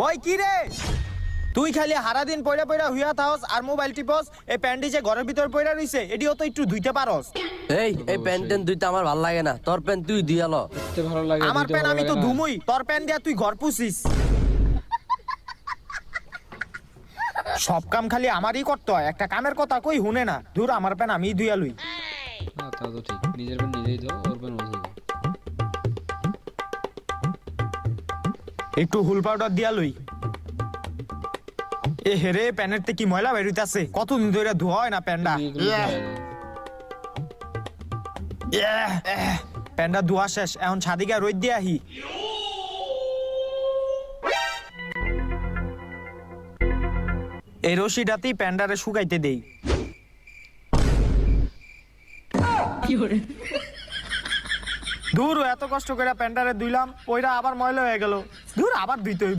ওই কি রে তুই খালি হারা দিন পয়রা পয়রা হুইয়া থাকস আর মোবাইল টিপস এই প্যান্টি যে ঘরের ভিতর পয়রা রইছে এটিও তো একটু ধুইতে পারস। এই প্যান্টেন দুইটা আমার ভাল লাগে না, তোর প্যান্ট তুই দিয়ালো। ভালো লাগে আমার প্যান্ট আমি তো ধুমুই, তোর প্যান্ট দিয়া তুই ঘর পুছিস। সব কাম খালি আমারই করতে হয়, একটা কামের কথা কই হুনে না। ধুর আমার প্যান্ট আমিই ধুইয়া লই। হ্যাঁ তা তো ঠিক, নিজের প্যান্ট নিজেই দাও, ওর প্যান্ট ওর দাও। একটু হুল পাউডার দিয়া লই। এ হেরে প্যান্টের তে কি ময়লা বেরিতেছে, কতদিন ধরে ধোয়া হয় না প্যান্টটা। প্যান্টটা ধোয়া শেষ, এখন ছাদিকা রোদ দিয়ে আহি। এই রশিটাতেই প্যান্ডারে শুকাইতে দেই। দূর এত কষ্ট করে প্যান্ডারে ধুইলাম, ওইটা আবার ময়লা হয়ে গেল। দূর আবার ধুইতে হইব।